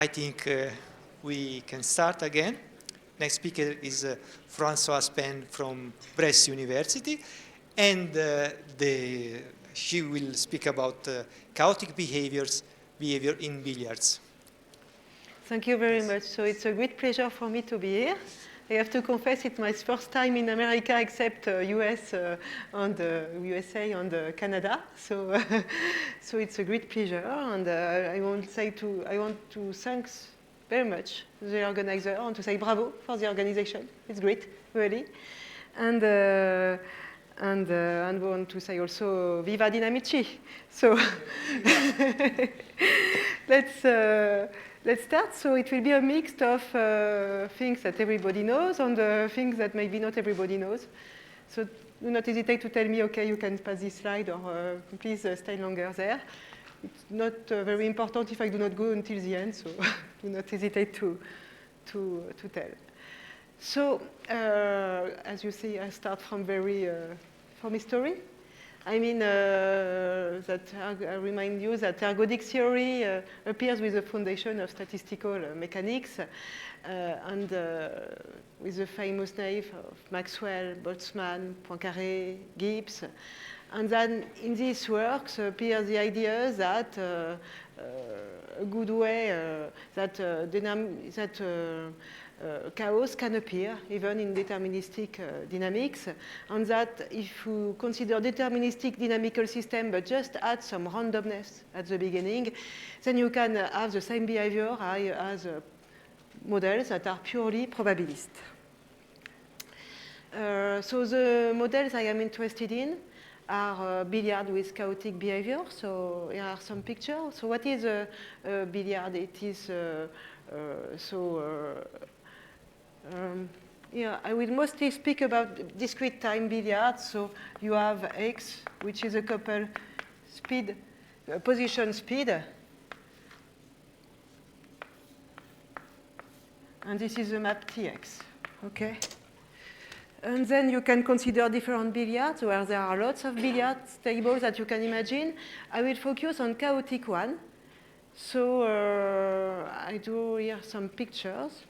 I think we can start again. Next speaker is Françoise Pen from Brest University, and she will speak about chaotic behavior in billiards. Thank you very much. So it's a great pleasure for me to be here. I have to confess it's my first time in America except USA and Canada. So, so it's a great pleasure, and I want to thank very much the organizer and to say bravo for the organization. It's great, really, and want to say also viva Dinamici. So let's start. So it will be a mix of things that everybody knows and things that maybe not everybody knows. So do not hesitate to tell me, okay, you can pass this slide, or please stay longer there. It's not very important if I do not go until the end, so do not hesitate to tell. So as you see, I start from from history. I mean, I remind you that ergodic theory appears with the foundation of statistical mechanics and with the famous name of Maxwell, Boltzmann, Poincaré, Gibbs. And then in these works appear the idea that a good way chaos can appear even in deterministic dynamics, and that if you consider deterministic dynamical system but just add some randomness at the beginning, then you can have the same behavior as models that are purely probabilist. So the models I am interested in are billiard with chaotic behavior. So here are some pictures. So what is a billiard? It is yeah, I will mostly speak about discrete time billiard. So you have X, which is a couple speed, position speed. And this is the map Tx, okay? And then you can consider different billiards where there are lots of billiard tables that you can imagine. I will focus on chaotic one. So I draw here some pictures.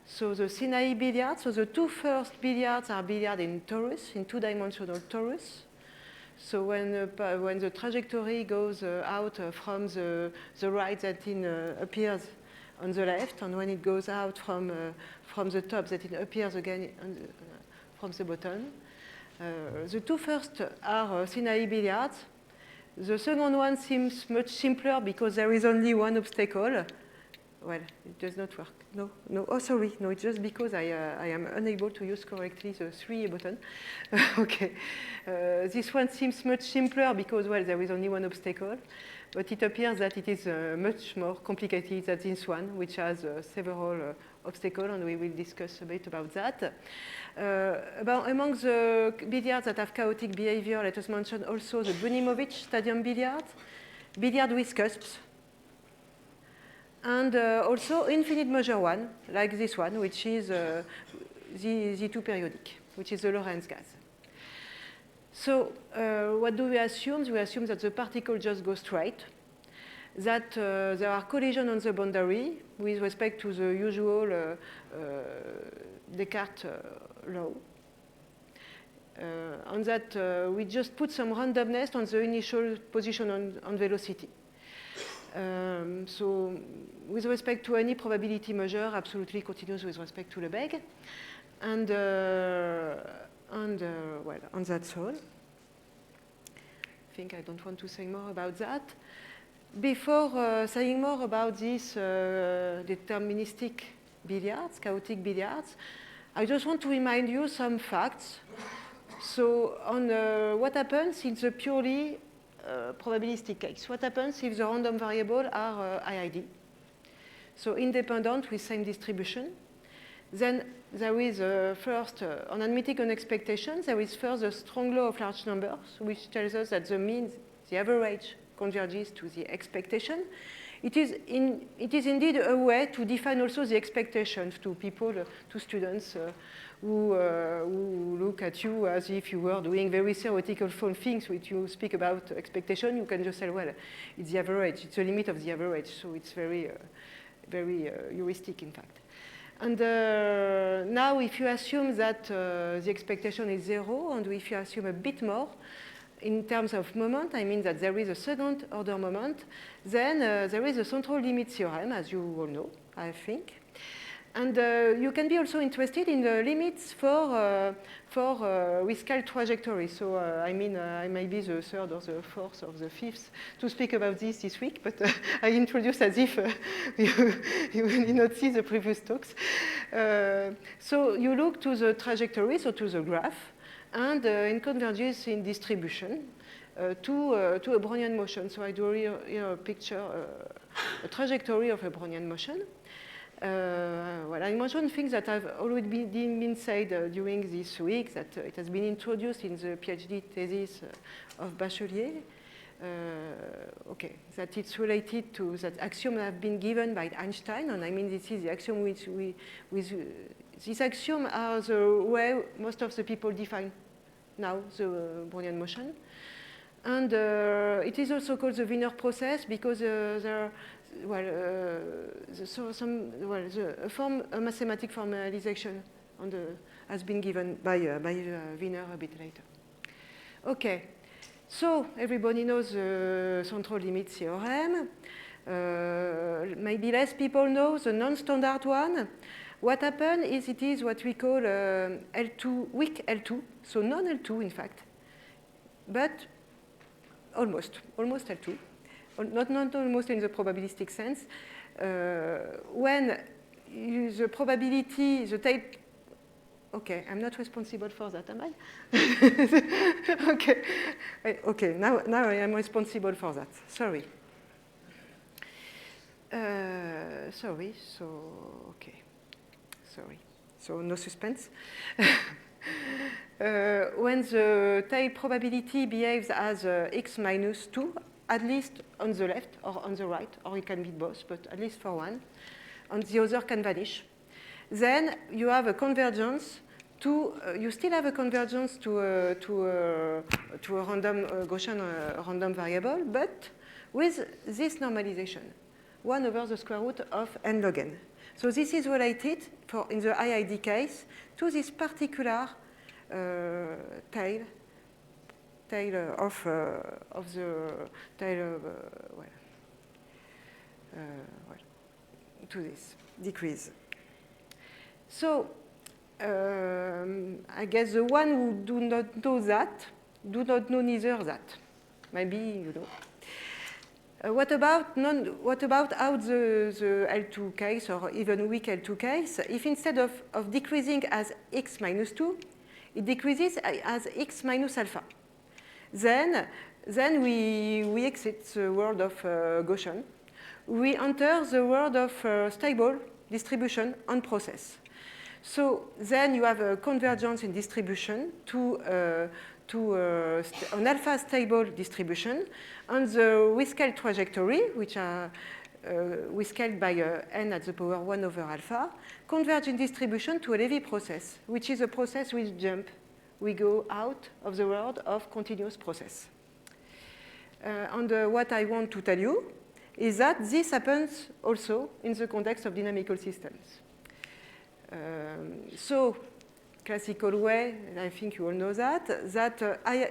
So the Sinaï billiard, so the two first billiards are billiard in torus, in two-dimensional torus. So when the trajectory goes out from the right, that appears on the left, and when it goes out from the top, that it appears again from the bottom. The two first are Sinaï billiards. The second one seems much simpler because there is only one obstacle. Well, it does not work. No. Oh, sorry. No, it's just because I am unable to use correctly the 3 button. Okay. This one seems much simpler because, well, there is only one obstacle. But it appears that it is much more complicated than this one, which has several obstacles, and we will discuss a bit about that. Among the billiards that have chaotic behavior, let us mention also the Bunimovic stadium billiard, billiard with cusps, and also infinite measure one, like this one, which is the Z2 periodic, which is the Lorentz gas. So what do we assume? We assume that the particle just goes straight, that there are collisions on the boundary with respect to the usual Descartes law, and that we just put some randomness on the initial position on velocity. So with respect to any probability measure, absolutely continuous with respect to Lebesgue. And well, and that's all. I think I don't want to say more about that. Before saying more about these deterministic billiards, chaotic billiards, I just want to remind you some facts. So on what happens in the purely probabilistic case. What happens if the random variable are IID? So independent with same distribution. Then there is first, on admitting an expectation, there is first a strong law of large numbers, which tells us that the mean, the average, converges to the expectation. It is indeed a way to define also the expectations to people, to students who look at you as if you were doing very theoretical fun things. When you speak about expectation, you can just say, well, it's the average, it's the limit of the average. So it's very very heuristic, in fact. And now, if you assume that the expectation is 0, and if you assume a bit more, in terms of moment, I mean that there is a second order moment, then there is a central limit theorem, as you all know, I think. And you can be also interested in the limits for Whiscal trajectory. So I mean, I may be the third or the fourth or the fifth to speak about this week, but I introduce as if you did not see the previous talks. So you look to the trajectory, so to the graph, and in converges in distribution to a Brownian motion. So I do here a picture, a trajectory of a Brownian motion. Well, I mentioned things that have already been said during this week, that it has been introduced in the PhD thesis of Bachelier. Okay, that it's related to that axiom that have been given by Einstein, and I mean this is the axiom which these axioms are the way most of the people define now the Brownian motion. And it is also called the Wiener process because there are, well, a mathematic formalization has been given by Wiener a bit later. Okay, so everybody knows the central limit theorem. Maybe less people know the non-standard one. What happened is it is what we call L2, weak L2, so non-L2 in fact, but almost L2. Not almost in the probabilistic sense. When the probability, the type, okay, I'm not responsible for that, am I? Okay, now I am responsible for that. Sorry. Sorry, so no suspense. When the tail probability behaves as x minus 2, at least on the left or on the right, or it can be both, but at least for one, and the other can vanish, then you have a convergence to, you still have a convergence to a random Gaussian random variable, but with this normalization, 1 over the square root of n log n. So this is related, in the IID case, to this particular tail of to this decrease. So I guess the one who do not know that do not know neither that. Maybe you know. What about out the L2 case or even weak L2 case? If instead of decreasing as x minus 2, it decreases as x minus alpha. Then we exit the world of Gaussian. We enter the world of stable distribution on process. So then you have a convergence in distribution to an alpha stable distribution on the Whiscal trajectory, which are Whiscaled by n at the power 1 over alpha, converge in distribution to a Levy process, which is a process with jump. We go out of the world of continuous process. And what I want to tell you is that this happens also in the context of dynamical systems. So, classical way, and I think you all know that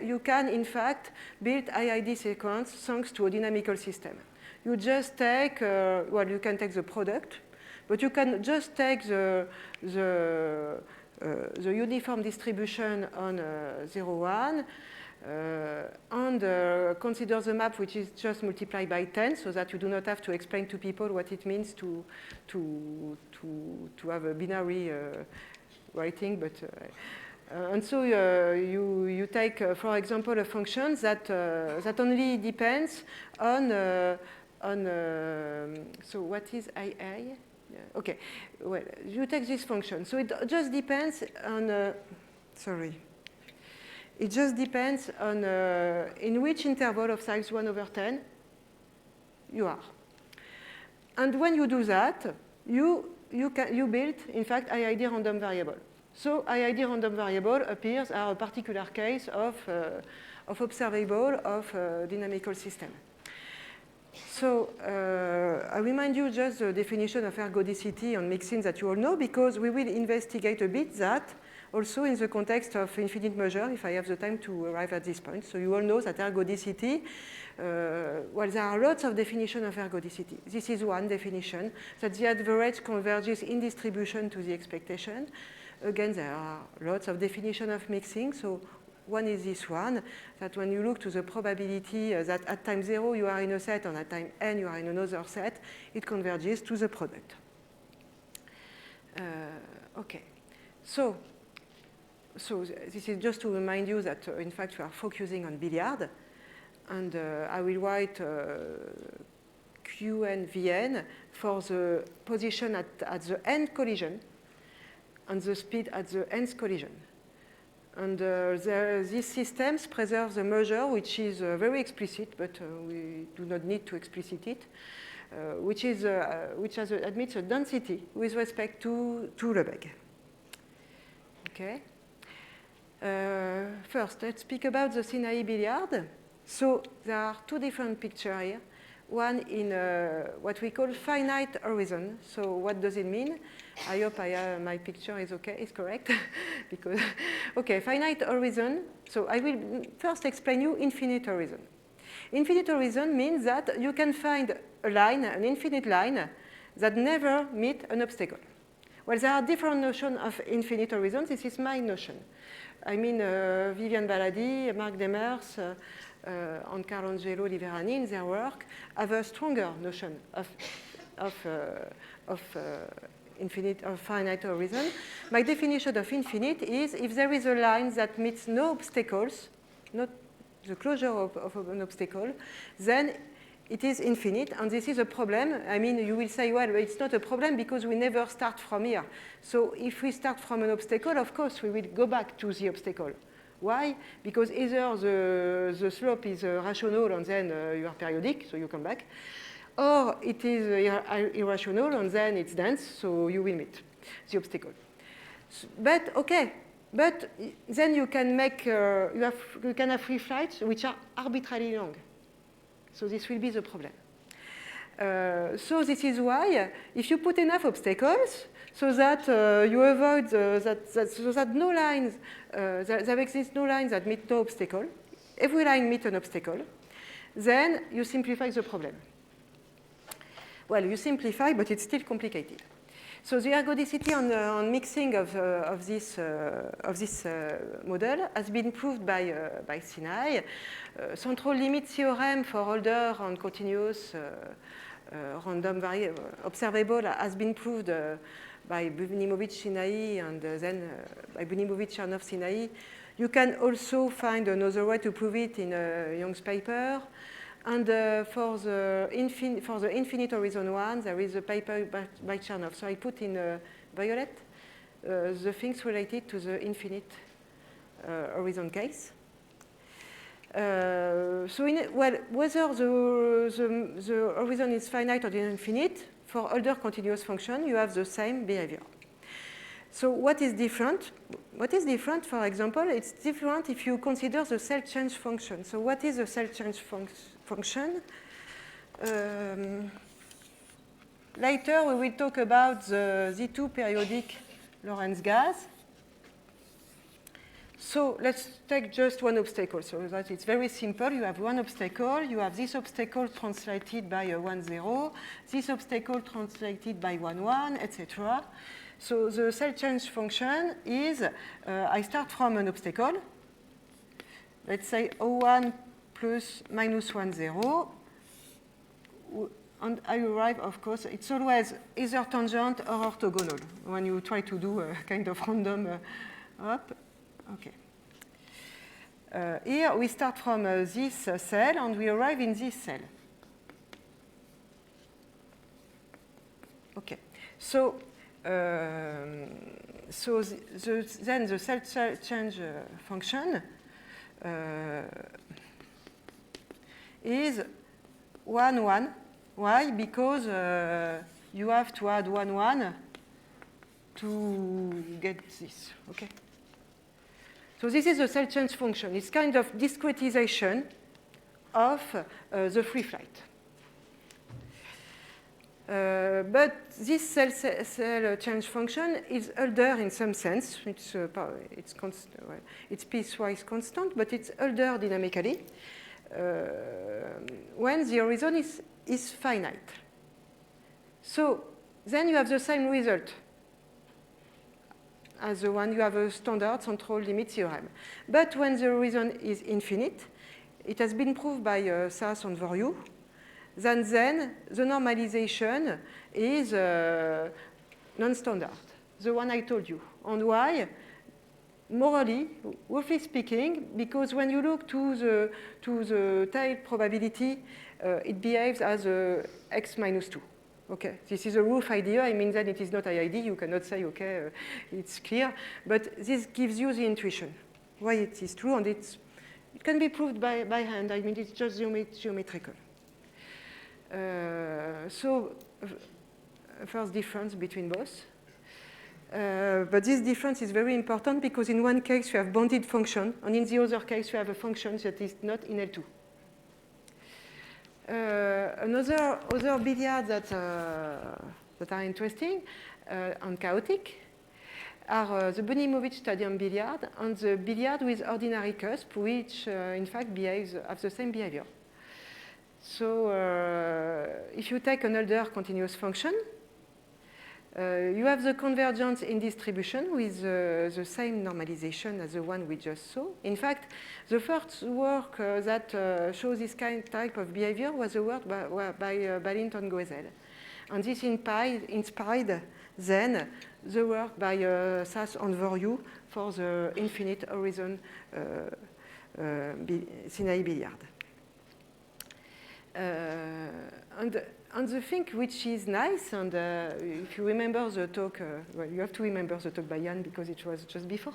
you can, in fact, build IID sequence thanks to a dynamical system. You just take, well, you can take the product, but you can just take the uniform distribution on 0, 1, and consider the map, which is just multiplied by 10, so that you do not have to explain to people what it means to have a binary writing. But and so you take, for example, a function that only depends on so what is II? Okay, well, you take this function. So it just depends on, sorry. It just depends on in which interval of size 1 over 10 you are. And when you do that, you build, in fact, IID random variable. So IID random variable appears as a particular case of observable of dynamical system. So I remind you just the definition of ergodicity on mixing that you all know, because we will investigate a bit that also in the context of infinite measure, if I have the time to arrive at this point. So you all know that ergodicity, well, there are lots of definitions of ergodicity. This is one definition, that the average converges in distribution to the expectation. Again, there are lots of definitions of mixing. So one is this one, that when you look to the probability that at time 0 you are in a set and at time n you are in another set, it converges to the product. Okay, so this is just to remind you that in fact we are focusing on billiard, and I will write Qn Vn for the position at the end collision and the speed at the nth collision. And these systems preserve the measure, which is very explicit, but we do not need to explicit it, which admits a density with respect to Lebesgue. Okay. First, let's speak about the Sinaï billiard. So there are two different pictures here. One in what we call finite horizon. So what does it mean? I hope my picture is okay, is correct. Because, okay, finite horizon. So I will first explain you infinite horizon. Infinite horizon means that you can find a line, an infinite line, that never meet an obstacle. Well, there are different notions of infinite horizon. This is my notion. I mean, Viviane Baladi, Marc Demers, and Carlangelo Liverani in their work have a stronger notion of finite horizon. My definition of infinite is if there is a line that meets no obstacles, not the closure of an obstacle, then it is infinite, and this is a problem. I mean, you will say, well, it's not a problem because we never start from here. So if we start from an obstacle, of course, we will go back to the obstacle. Why? Because either the slope is rational and then you are periodic, so you come back, or it is irrational and then it's dense, so you will meet the obstacle. But okay, but then you can make you can have free flights which are arbitrarily long. So this will be the problem. So this is why if you put enough obstacles, so that you avoid so that no lines, there exists no lines that meet no obstacle. Every line meets an obstacle. Then you simplify the problem. Well, you simplify, but it's still complicated. So the ergodicity on mixing of this model has been proved by Sinaï. Central limit theorem for Holder and continuous random observable has been proved by Bunimovic, Sinaï, and then by Bunimovic, Chernoff, Sinaï. You can also find another way to prove it in Young's paper. And for the infinite horizon one, there is a paper by Chernoff. So I put in violet the things related to the infinite horizon case. Whether the horizon is finite or infinite, for Holder continuous function, you have the same behavior. So what is different? What is different, for example, it's different if you consider the cell change function. So what is the cell change function? Later, we will talk about the Z2 periodic Lorentz gas. So let's take just one obstacle. So that it's very simple. You have one obstacle. You have this obstacle translated by a 1, 0. This obstacle translated by 1, 1, etc. So the cell change function is, I start from an obstacle. Let's say O1 plus minus 1, 0. And I arrive, of course, it's always either tangent or orthogonal when you try to do a kind of random up. Okay. Here we start from this cell and we arrive in this cell. Okay. So, then the cell change function is 1, 1. Why? Because you have to add 1, 1 to get this. Okay. So this is the cell change function. It's kind of discretization of the free flight. But this cell change function is older in some sense. It's piecewise constant, but it's older dynamically when the horizon is finite. So then you have the same result as the one you have a standard central limit theorem. But when the horizon is infinite, it has been proved by Sass and Voryu, then the normalization is non-standard, the one I told you. And why? Morally, roughly speaking, because when you look to the tail probability, it behaves as x minus 2. Okay, this is a rough idea. I mean that it is not IID. You cannot say, okay, it's clear. But this gives you the intuition why it is true, and it can be proved by hand. I mean, it's just geometrical. So, first difference between both. But this difference is very important because in one case you have bounded function, and in the other case you have a function that is not in L2. Other billiards that are interesting and chaotic are the Bunimowicz stadium billiard and the billiard with ordinary cusp, which in fact have the same behavior. So if you take an older continuous function, you have the convergence in distribution with the same normalization as the one we just saw. In fact, the first work that shows this type of behavior was a work by Balint and Goezel. And this inspired then the work by Sass and Voryu for the infinite horizon Sinaï billiard. And the thing which is nice, and if you remember the talk, well, you have to remember the talk by Jan because it was just before.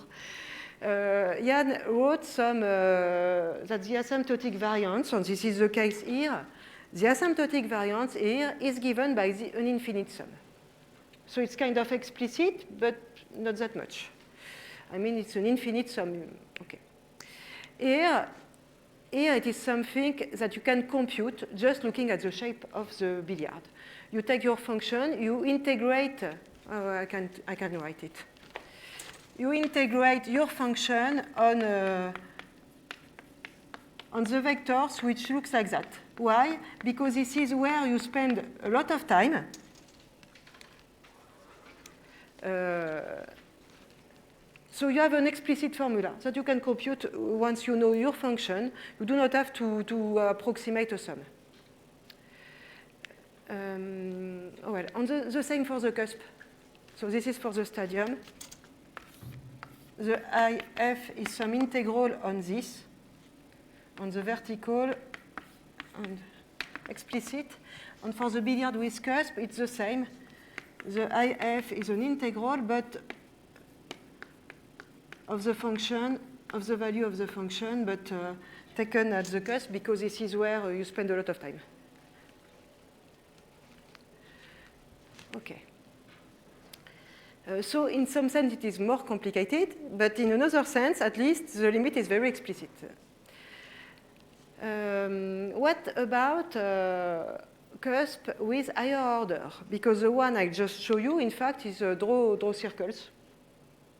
Jan wrote some that the asymptotic variance, and this is the case here, the asymptotic variance here is given by an infinite sum. So it's kind of explicit, but not that much. I mean, it's an infinite sum. Okay. Here it is something that you can compute just looking at the shape of the billiard. You take your function, you integrate, I can write it. You integrate your function on the vectors which looks like that. Why? Because this is where you spend a lot of time. So you have an explicit formula that you can compute once you know your function. You do not have to approximate a sum. Well, and the same for the cusp. So this is for the stadium. The IF is some integral on this, on the vertical and explicit. And for the billiard with cusp, it's the same. The IF is an integral, but of the function, of the value of the function, but taken at the cusp because this is where you spend a lot of time. Okay. So in some sense it is more complicated, but in another sense, at least, the limit is very explicit. What about cusp with higher order? Because the one I just showed you, in fact, is draw circles.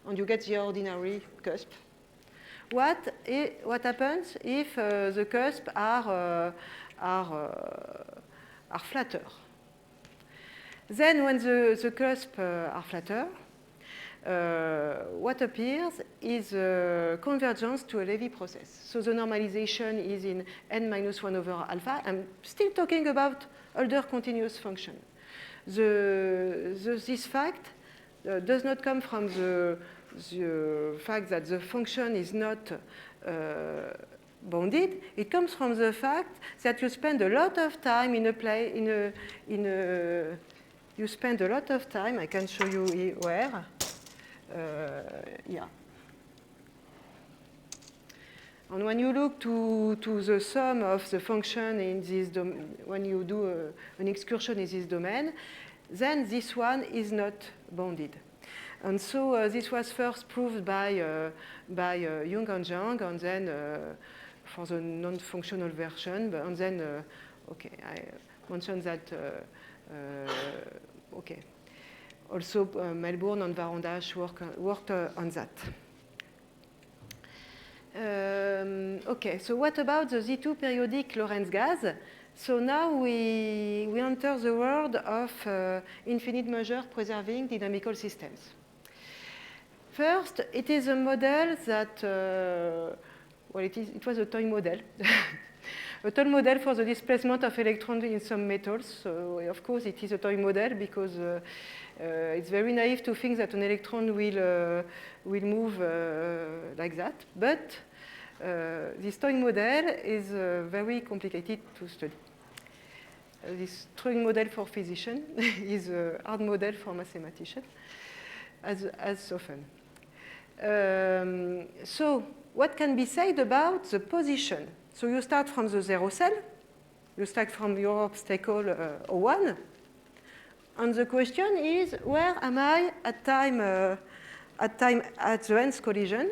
And you get the ordinary cusp. What happens if the cusps are flatter? Then when the cusps are flatter, what appears is convergence to a Levy process. So the normalization is in n-1/alpha. I'm still talking about older continuous function. This fact does not come from the fact that the function is not bounded. It comes from the fact that you spend a lot of time you spend a lot of time. I can show you where. Yeah. And when you look to the sum of the function in this when you do an excursion in this domain, then this one is not bounded. And so this was first proved by Jung and Zhang, and then for the non-functional version, and then, okay, I mentioned that Okay. Also, Melbourne and Varandas worked on that. Okay, so what about the Z2 periodic Lorentz gas? So now we enter the world of infinite measure preserving dynamical systems. First, it is a model that, well, it was a toy model. A toy model for the displacement of electrons in some metals. So, of course, it is a toy model because it's very naive to think that an electron will move like that. But this toy model is very complicated to study. This toy model for physicians is a hard model for mathematicians, as often. So what can be said about the position? So you start from the zero cell, you start from your obstacle O1, and the question is, where am I at the nth collision?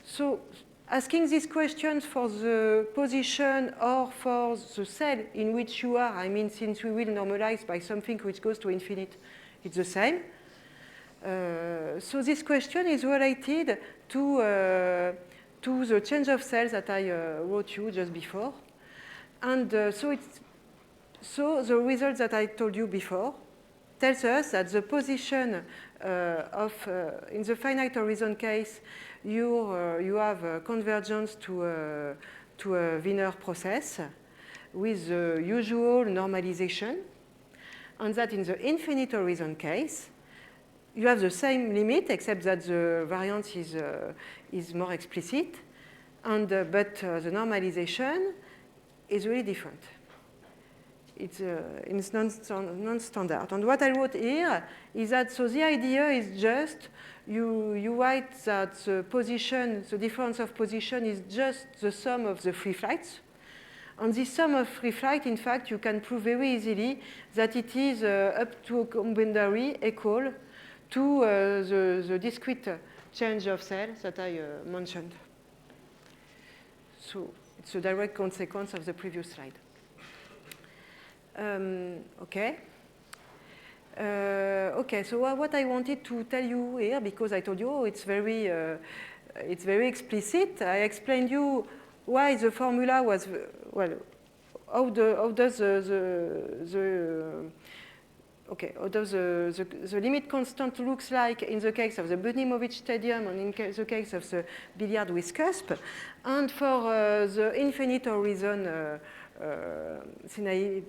So asking these questions for the position or for the cell in which you are, I mean, since we will normalize by something which goes to infinite, it's the same. So this question is related to the change of cells that I wrote you just before. And so the result that I told you before tells us that the position in the finite horizon case, you have convergence to a Wiener process with the usual normalization. And that in the infinite horizon case, you have the same limit, except that the variance is more explicit, but the normalization is really different. It's non-standard. And what I wrote here is that, so the idea is just, you write that the position, the difference of position is just the sum of the free flights. And this sum of free flight, in fact, you can prove very easily that it is up to a boundary equal to the discrete change of cells that I mentioned. So it's a direct consequence of the previous slide. Okay. Okay, so what I wanted to tell you here, because I told you it's very explicit, I explained you why the formula was, well, how does the limit constant looks like in the case of the Bunimovich stadium and in the case of the billiard with cusp. And for the infinite horizon Sinaï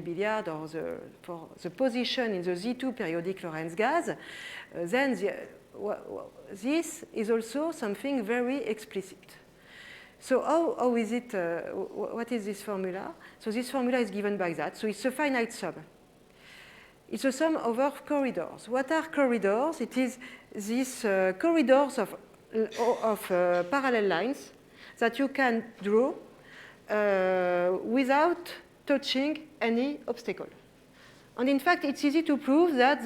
billiard, or for the position in the Z2 periodic Lorentz gas, then this is also something very explicit. So how is it, what is this formula? So this formula is given by that. So it's a finite sum. It's a sum over corridors. What are corridors? It is these corridors of parallel lines that you can draw without touching any obstacle. And in fact, it's easy to prove that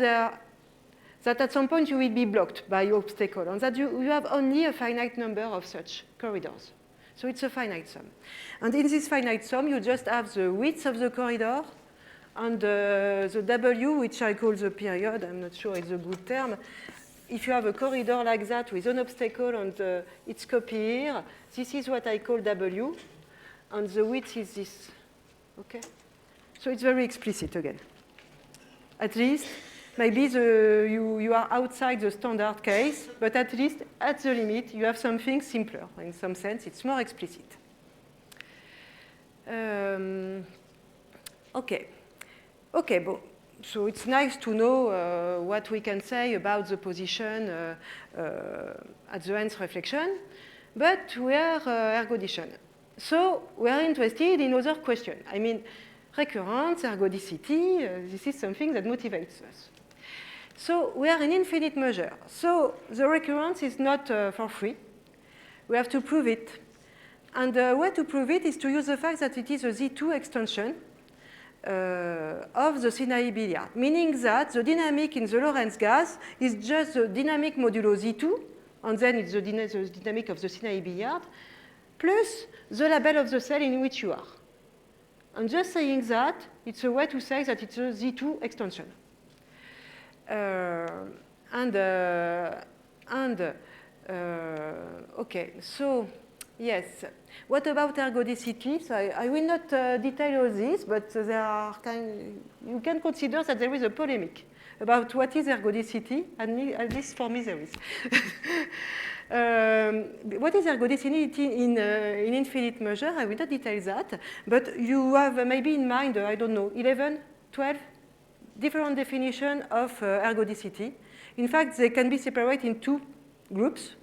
that at some point you will be blocked by obstacle, and that you have only a finite number of such corridors. So it's a finite sum. And in this finite sum, you just have the width of the corridor and the W, which I call the period. I'm not sure it's a good term. If you have a corridor like that with an obstacle and its copy here, this is what I call W, and the width is this. Okay? So it's very explicit again. At least, maybe you are outside the standard case, but at least at the limit, you have something simpler. In some sense, it's more explicit. Okay. Okay, but so it's nice to know what we can say about the position at the nth reflection, but we are ergodician. So we are interested in other questions. I mean, recurrence, ergodicity, this is something that motivates us. So we are in infinite measure. So the recurrence is not for free. We have to prove it. And the way to prove it is to use the fact that it is a Z2 extension of the Sinaï billiard, meaning that the dynamic in the Lorentz gas is just the dynamic modulo Z2, and then it's the dynamic of the Sinaï billiard, plus the label of the cell in which you are. And just saying that, it's a way to say that it's a Z2 extension. Okay, so yes. What about ergodicity? So I will not detail all this, but there are you can consider that there is a polemic about what is ergodicity, and at least for me there is. What is ergodicity in infinite measure? I will not detail that, but you have maybe in mind, I don't know, 11, 12 different definitions of ergodicity. In fact, they can be separated in two groups.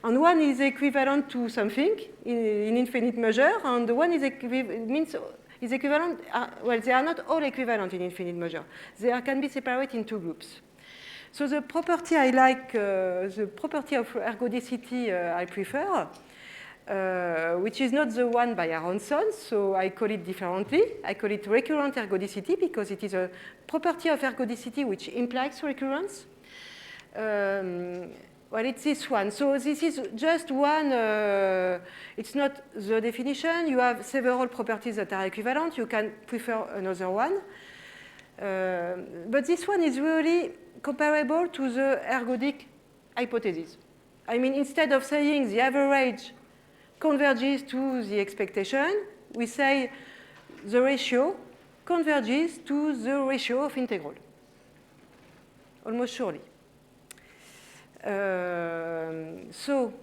And one is equivalent to something in infinite measure, and one is equivalent, well, they are not all equivalent in infinite measure. They can be separated in two groups. So the property I like, the property of ergodicity I prefer, which is not the one by Aronson, so I call it differently. I call it recurrent ergodicity because it is a property of ergodicity which implies recurrence. Well, it's this one. So this is just one, it's not the definition. You have several properties that are equivalent. You can prefer another one. But this one is really comparable to the ergodic hypothesis. I mean, instead of saying the average converges to the expectation, we say the ratio converges to the ratio of integral, almost surely. So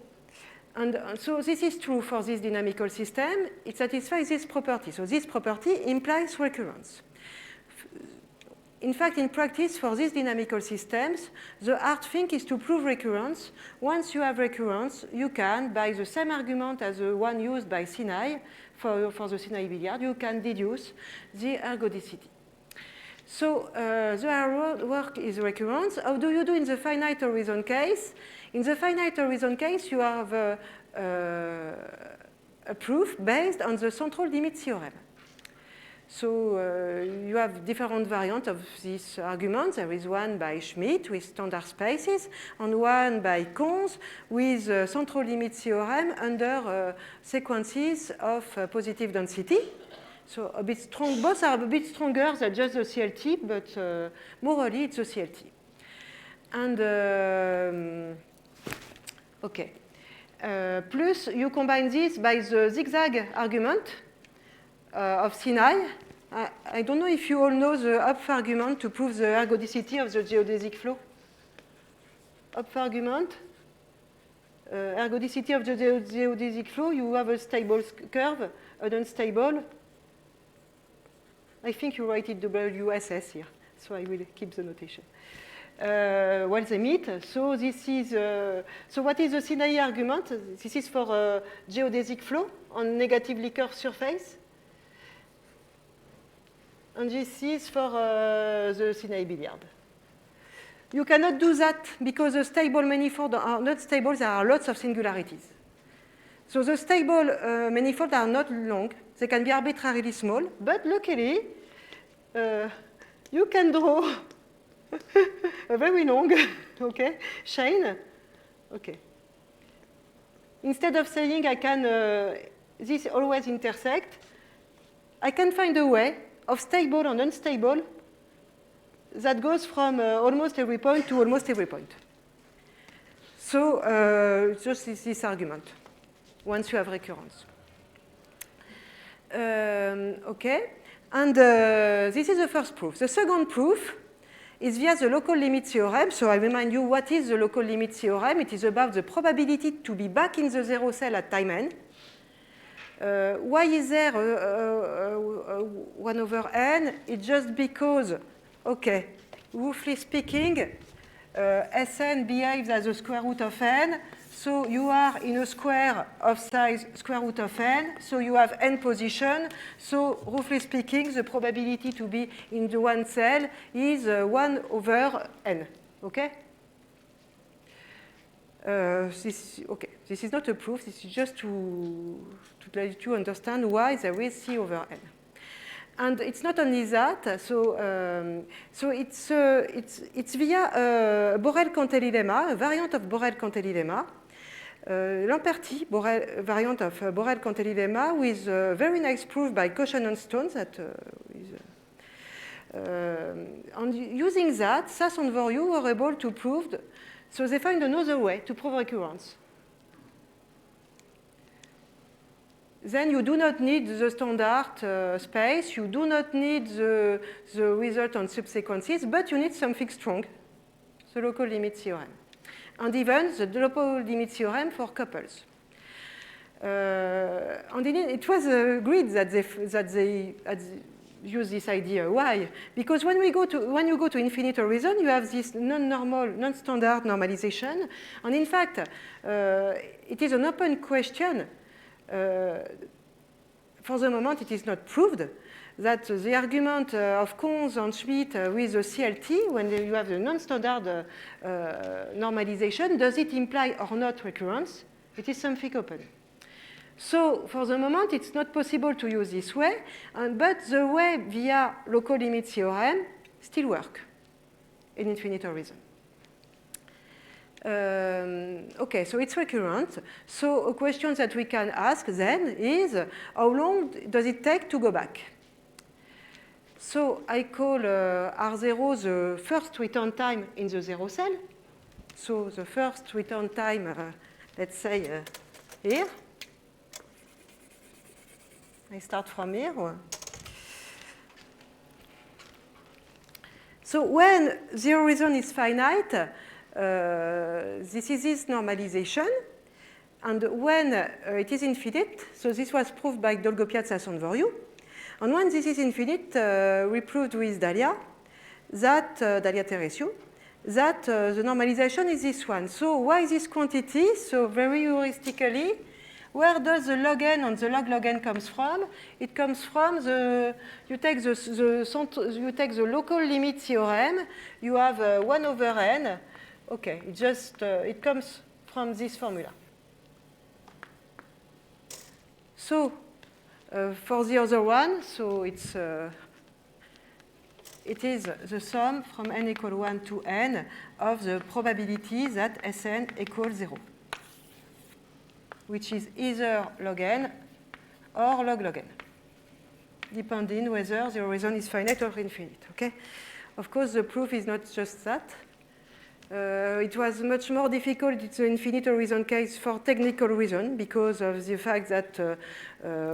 this is true for this dynamical system. It satisfies this property. So this property implies recurrence. In fact, in practice, for these dynamical systems, the hard thing is to prove recurrence. Once you have recurrence, you can, by the same argument as the one used by Sinai for the Sinai billiard, you can deduce the ergodicity. So the hard work is recurrence. How do you do in the finite horizon case? In the finite horizon case, you have a proof based on the central limit theorem. So you have different variants of this argument. There is one by Schmidt with standard spaces, and one by Conze with central limit theorem under sequences of positive density. So a bit strong. Both are a bit stronger than just the CLT, but morally it's a CLT. And okay. Plus you combine this by the zigzag argument of Sinai. I don't know if you all know the Hopf argument to prove the ergodicity of the geodesic flow. Hopf argument, ergodicity of the geodesic flow, you have a stable curve, an unstable. I think you write it WSS here, so I will keep the notation. Well, they meet. So this is. So what is the Sinai argument? This is for geodesic flow on negatively curved surface. And this is for the Sinai billiard. You cannot do that because the stable manifolds are not stable. There are lots of singularities. So the stable manifolds are not long. They can be arbitrarily small. But luckily, you can draw a very long chain. Okay. Instead of saying I can, this always intersect, I can find a way of stable and unstable that goes from almost every point to almost every point. So just this argument, once you have recurrence. Okay, and this is the first proof. The second proof is via the local limit theorem. So I remind you, what is the local limit theorem? It is about the probability to be back in the zero cell at time n. Why is there 1 over n? It's just because, okay, roughly speaking, Sn behaves as the square root of n. So you are in a square of size square root of n. So you have n position. So roughly speaking, the probability to be in the one cell is 1 over n. Okay? This is not a proof. This is just to let you understand why there is C over n. And it's not only that. So it's via Borel-Cantelli lemma, a variant of Borel-Cantelli lemma, Lamperti variant of Borel-Cantelli lemma with a very nice proof by Cauchan and Stone that is and using that, Sass and Vorjou were able to prove, so they find another way to prove recurrence. Then you do not need the standard space, you do not need the result on subsequences, but you need something strong, the local limit theorem. And even the local limit theorem for couples. And it was agreed that they use this idea. Why? Because when you go to infinite horizon, you have this non-normal, non-standard normalization. And in fact, it is an open question. For the moment, it is not proved that the argument of Conze and Schmidt with the CLT, when you have the non-standard normalization, does it imply or not recurrence? It is something open. So for the moment, it's not possible to use this way, but the way via local limit theorem still work in infinite horizon. Okay, so it's recurrent. So a question that we can ask then is, how long does it take to go back? So I call R0 the first return time in the zero cell. So the first return time, let's say here. I start from here. So when the horizon is finite, this is this normalization. And when it is infinite, so this was proved by Dolgopiat, Sass and Vorjou. And when this is infinite, we proved with Dalia, that, Dalia Teresiu, that the normalization is this one. So why this quantity? So very heuristically, where does the log n and the log n comes from? It comes from you take the local limit theorem, you have 1 over n. Okay, it comes from this formula. So for the other one, so it is the sum from n equal 1 to n of the probability that Sn equals 0, which is either log n or log n, depending whether the horizon is finite or infinite. Okay? Of course, the proof is not just that. It was much more difficult in the infinite horizon case for technical reasons because of the fact that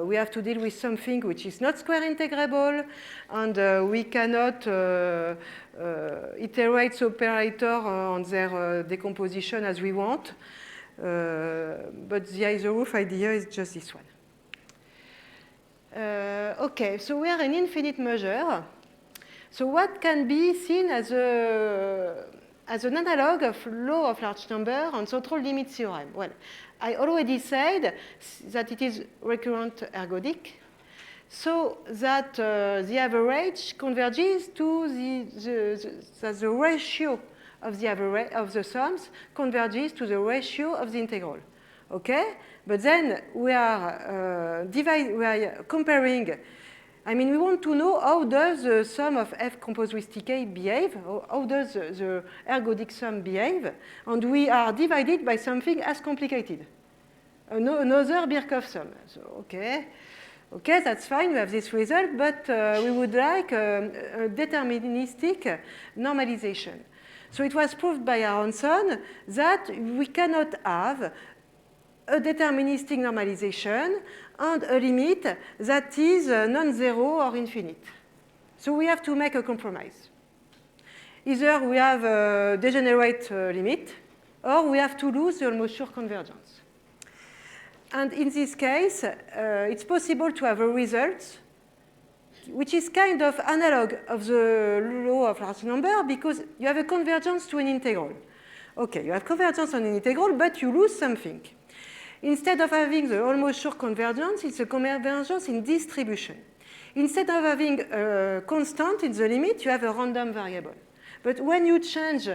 we have to deal with something which is not square integrable, and we cannot iterate the operator on their decomposition as we want. But the isomorph idea is just this one. Okay, so we are an infinite measure. So what can be seen as an analog of law of large number and central limit theorem? Well, I already said that it is recurrent ergodic, so that the average converges to the ratio of the average of the sums converges to the ratio of the integral. Okay, but then we are comparing. I mean, we want to know how does the sum of f composed with tk behave, how does the ergodic sum behave, and we are divided by something as complicated, another Birkhoff sum. So, okay, that's fine, we have this result, but we would like a deterministic normalization. So it was proved by Aronson that we cannot have a deterministic normalization and a limit that is non-zero or infinite. So we have to make a compromise. Either we have a degenerate limit, or we have to lose the almost sure convergence. And in this case, it's possible to have a result which is kind of analog of the law of large number because you have a convergence to an integral. Okay, you have convergence on an integral, but you lose something. Instead of having the almost sure convergence, it's a convergence in distribution. Instead of having a constant in the limit, you have a random variable. But when you change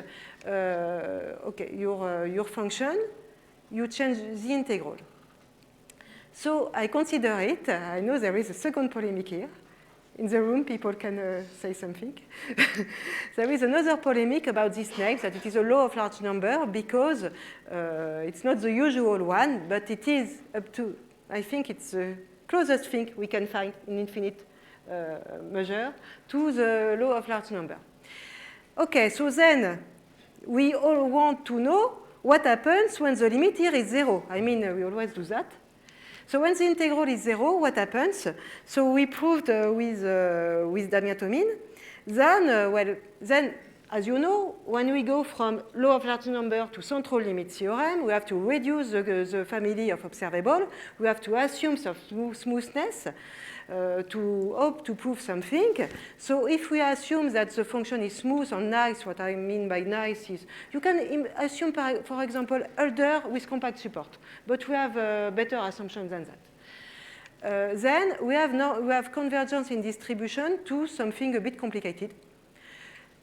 your function, you change the integral. So I consider it, I know there is a second polemic here, in the room, people can say something. There is another polemic about this name, that it is a law of large number, because it's not the usual one, but it is up to, I think it's the closest thing we can find in infinite measure to the law of large number. Okay, so then we all want to know what happens when the limit here is 0. I mean, we always do that. So when the integral is 0, what happens? So we proved with Damiatomin. Then, as you know, when we go from law of large number to central limit theorem, we have to reduce the family of observable. We have to assume some smoothness to hope to prove something. So if we assume that the function is smooth or nice, what I mean by nice is you can assume, for example, Hölder with compact support, but we have a better assumption than that. Then we have convergence in distribution to something a bit complicated.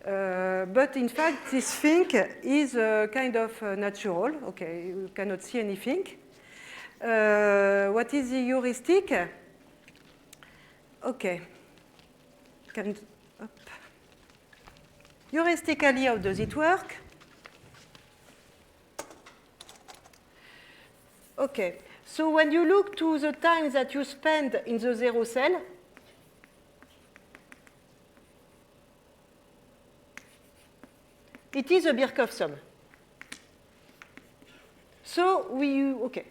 But in fact, this thing is kind of natural. Okay, you cannot see anything. What is the heuristic? Okay. Heuristically, how does it work? Okay. So when you look to the time that you spend in the 0 cell, it is a Birkhoff sum. So okay.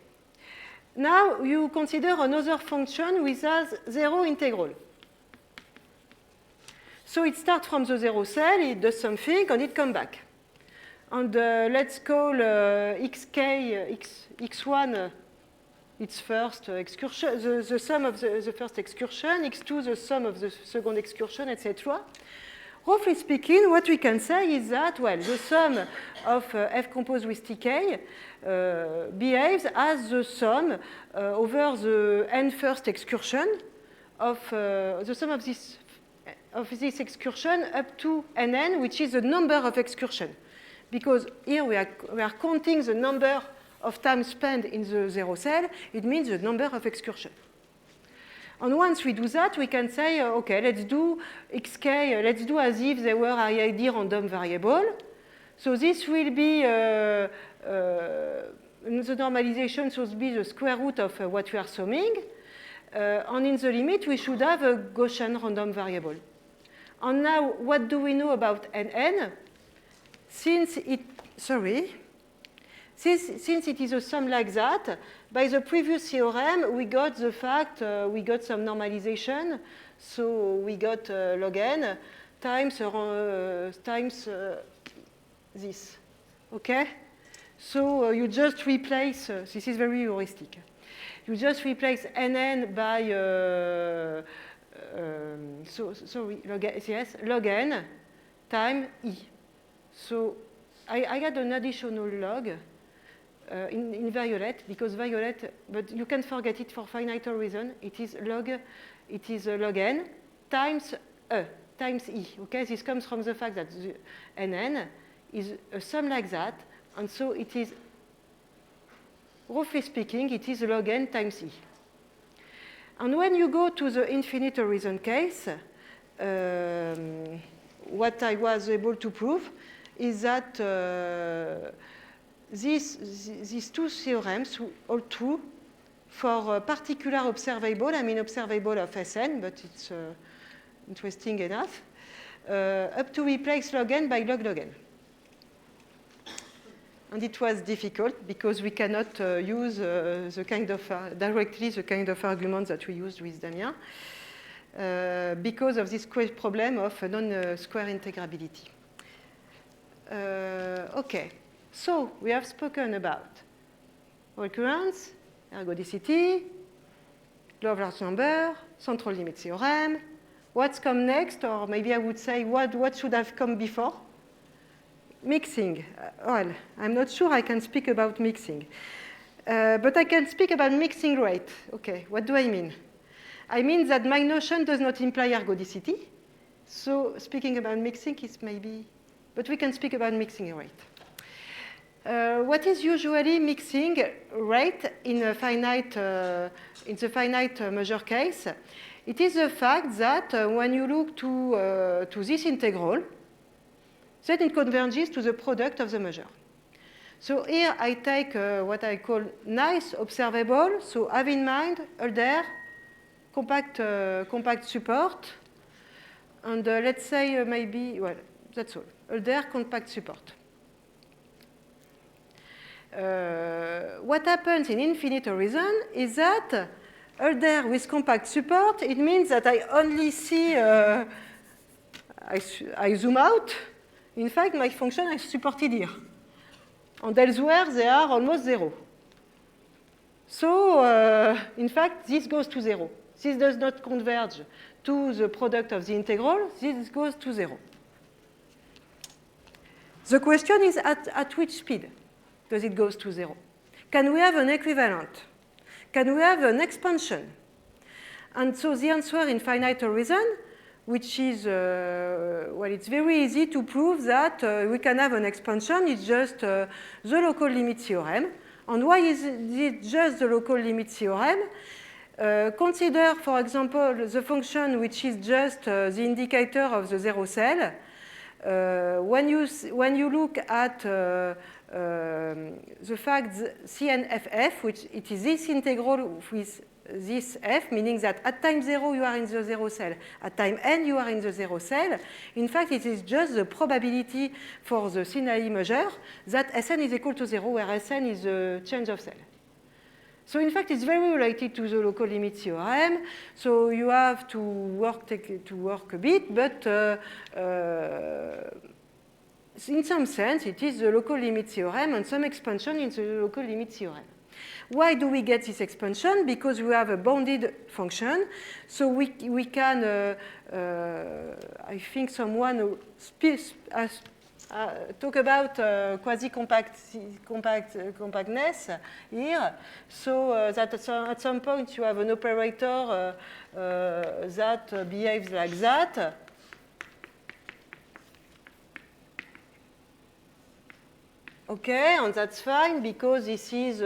Now you consider another function which has 0 integral. So it starts from the 0 cell, it does something, and it comes back. And let's call x1 its first excursion, the sum of the first excursion, x2 the sum of the second excursion, etc. Roughly speaking, what we can say is that, well, the sum of f composed with tk behaves as the sum over the n first excursion of the sum of this excursion up to nn, which is the number of excursion. Because here we are counting the number of time spent in the 0 cell, it means the number of excursion. And once we do that, we can say, okay, let's do xk, let's do as if they were IID random variable. So this will be, the normalization should be the square root of what we are summing. And in the limit, we should have a Gaussian random variable. And now, what do we know about nn? Since it is a sum like that, by the previous theorem, we got the fact, we got some normalization. So we got log n times this. Okay? So you just replace, this is very heuristic. You just replace nn by, log n time e. So I got an additional log in violet, because violet, but you can forget it for finite reason. It is log n times times e. Okay, this comes from the fact that the nn is a sum like that, and so it is, roughly speaking, it is log n times e. And when you go to the infinite horizon case, what I was able to prove is that these two theorems hold true for particular observable, I mean observable of Sn, but it's interesting enough, up to replace log n by log n. And it was difficult because we cannot use directly the kind of arguments that we used with Damien because of this problem of non-square integrability. Okay, so we have spoken about recurrence, ergodicity, law of large number, central limit theorem. What's come next, or maybe I would say what should have come before? Mixing. Well, I'm not sure I can speak about mixing, but I can speak about mixing rate. Okay, what do I mean? I mean that my notion does not imply ergodicity. So speaking about mixing is maybe, but we can speak about mixing rate. What is usually mixing rate in a finite, in the finite measure case It is the fact that when you look to this integral, then it converges to the product of the measure. So here I take what I call nice observable. So have in mind Hölder, compact support, and let's say maybe, well, that's all. Hölder compact support. What happens in infinite horizon is that Hölder with compact support, it means that I only see, I zoom out. In fact, my function is supported here. And elsewhere, they are almost 0. So, in fact, this goes to 0. This does not converge to the product of the integral. This goes to 0. The question is at which speed does it go to 0? Can we have an equivalent? Can we have an expansion? And so the answer in finite horizon, which is, well, it's very easy to prove that we can have an expansion. It's just the local limit theorem. And why is it just the local limit theorem? Consider, for example, the function which is just the indicator of the zero cell. When you look at the fact CNFF, which it is this integral with this f, meaning that at time 0 you are in the 0 cell, at time n you are in the 0 cell. In fact, it is just the probability for the Sinai measure that Sn is equal to 0, where Sn is the change of cell. So in fact, it's very related to the local limit theorem. So you have to work a bit, but in some sense, it is the local limit theorem and some expansion in the local limit theorem. Why do we get this expansion? Because we have a bounded function. So we can, I think someone talk about quasi-compactness here. So that at some point you have an operator that behaves like that. Okay, and that's fine because this is,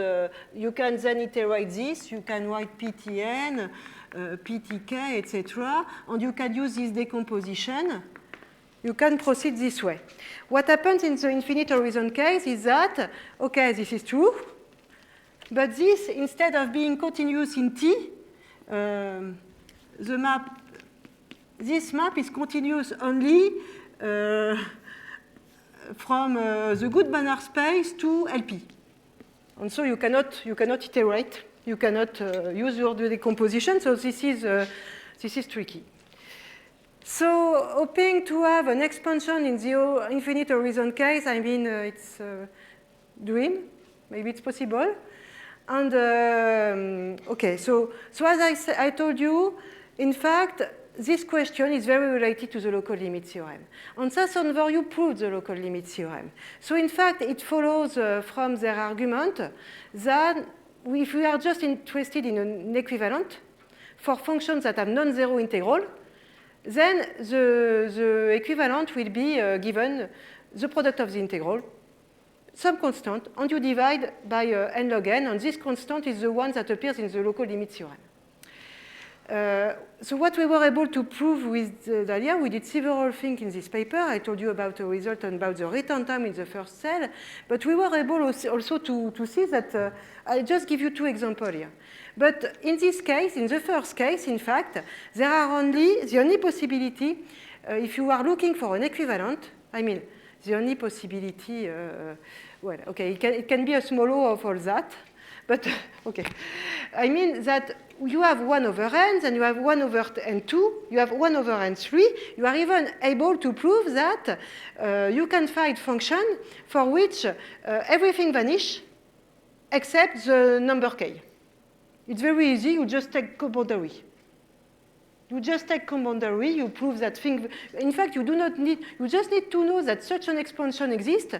you can then iterate this, you can write Ptn, Ptk, etc. And you can use this decomposition. You can proceed this way. What happens in the infinite horizon case is that, okay, this is true, but this, instead of being continuous in T, this map is continuous only from the good Banach space to LP. And so you cannot iterate, you cannot use your decomposition, so this is tricky. So hoping to have an expansion in the infinite horizon case, I mean, it's a dream, maybe it's possible. And okay, so as I told you, in fact, this question is very related to the local limit theorem. And Sass-Onvor proved the local limit theorem. So in fact, it follows from their argument that if we are just interested in an equivalent for functions that have non-zero integral, then the equivalent will be given the product of the integral, some constant, and you divide by n log n, and this constant is the one that appears in the local limit theorem. So what we were able to prove with Dahlia, we did several things in this paper. I told you about the result and about the return time in the first cell, but we were able also to see that, I'll just give you two examples here. But in this case, in the first case, in fact, there are the only possibility, if you are looking for an equivalent, I mean, the only possibility, well, okay, it can be a small O of all that, but okay. I mean that you have 1 over n, then you have 1 over n2, you have 1 over n3. You are even able to prove that you can find function for which everything vanishes except the number k. It's very easy, you just take co-boundary. You just take co-boundary, you prove that thing. In fact, you do not need, you just need to know that such an expansion exists.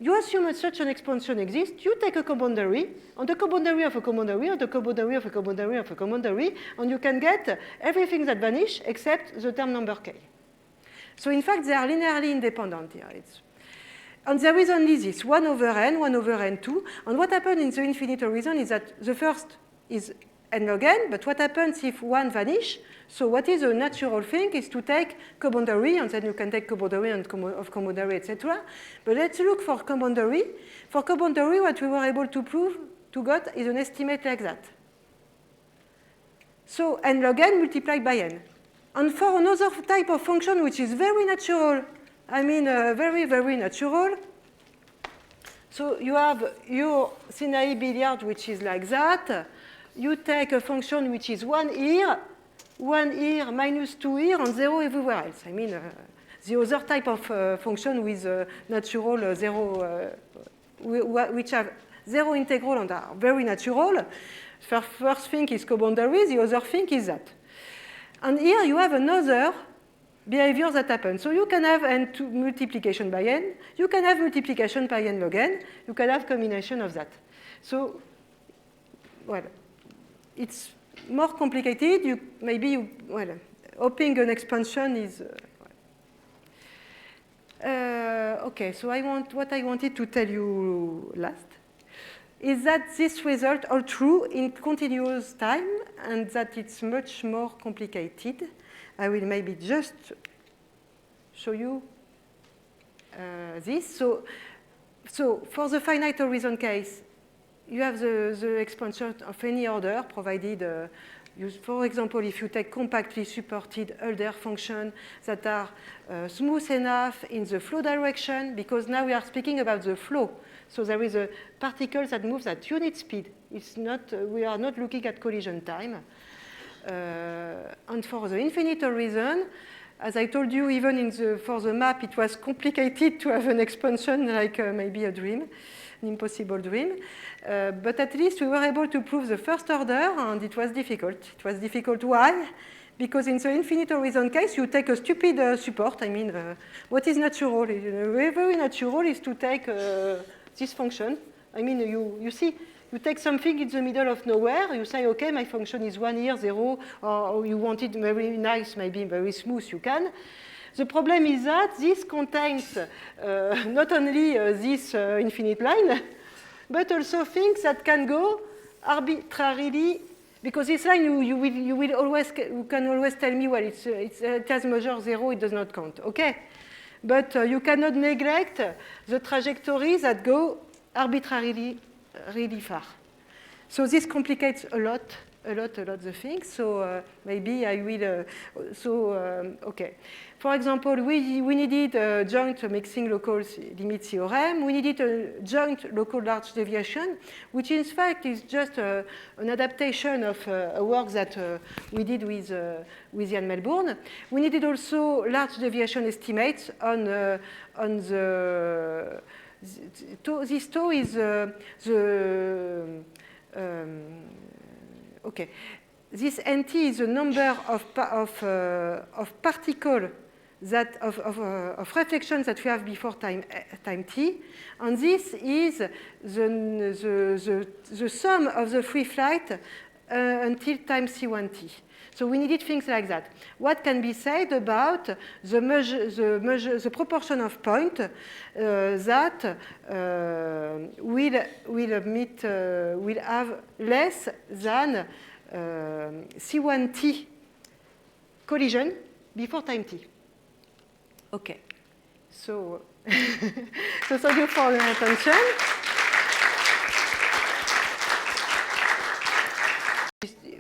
You assume that such an expansion exists, you take a co-boundary, on the co-boundary of a co-boundary, on the co-boundary of a co-boundary of a co-boundary, and you can get everything that vanishes except the term number k. So in fact, they are linearly independent here. And there is only this, 1 over n, 1 over n2. And what happens in the infinite horizon is that the first is n log n, but what happens if one vanish? So what is a natural thing is to take co-boundary, and then you can take co-boundary and of co-boundary, etc. But let's look for co-boundary. For co-boundary, what we were able to prove to get is an estimate like that. So n log n multiplied by n. And for another type of function which is very natural, I mean very, very natural, so you have your Sinaï billiard which is like that. You take a function which is 1 here minus 2 here, and 0 everywhere else. I mean the other type of function with natural zero, which have zero integral and are very natural. First thing is co-boundary, the other thing is that. And here you have another behavior that happens. So you can have n2 multiplication by n, you can have multiplication by n log n, you can have combination of that. So, well, it's more complicated. Hoping an expansion is... okay, so what I wanted to tell you last is that this result are true in continuous time and that it's much more complicated. I will maybe just show you this. So for the finite horizon case, you have the expansion of any order provided, for example, if you take compactly supported Hölder functions that are smooth enough in the flow direction, because now we are speaking about the flow. So there is a particle that moves at unit speed. It's not, we are not looking at collision time. And for the infinite horizon, as I told you, even for the map, it was complicated to have an expansion like maybe a dream, an impossible dream. But at least we were able to prove the first order, and it was difficult. It was difficult. Why? Because in the infinite horizon case, you take a stupid support. I mean, what is natural? Very, very natural is to take this function. I mean, you see, you take something in the middle of nowhere, you say, okay, my function is 1 here, 0, or you want it very nice, maybe very smooth, you can. The problem is that this contains not only this infinite line, but also things that can go arbitrarily, because this line you can always tell me, well, it has measure 0, it does not count, okay? But you cannot neglect the trajectories that go arbitrarily really far. So this complicates a lot the things. So maybe I will, okay. For example, we needed a joint mixing local limit theorem. We needed a joint local large deviation, which in fact is just an adaptation of a work that we did with Ian Melbourne. We needed also large deviation estimates on the this tau is okay. This nt is the number of particles that of reflections that we have before time t, and this is the sum of the free flight until time c1t. So we needed things like that. What can be said about the proportion of points that will have less than C1t collision before time t? Okay. So, so thank you for your attention.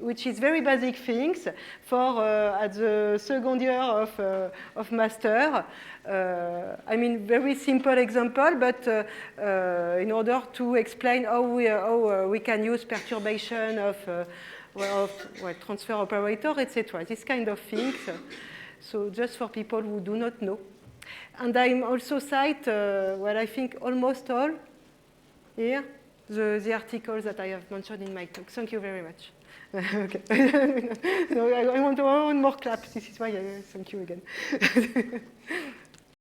Which is very basic things for at the second year of master. I mean, very simple example, but in order to explain how we can use perturbation of transfer operator, etc. This kind of things. So just for people who do not know. And I also cite, well, I think almost all here, the articles that I have mentioned in my talk. Thank you very much. Okay. No, I want one more clap. This is why I thank you again.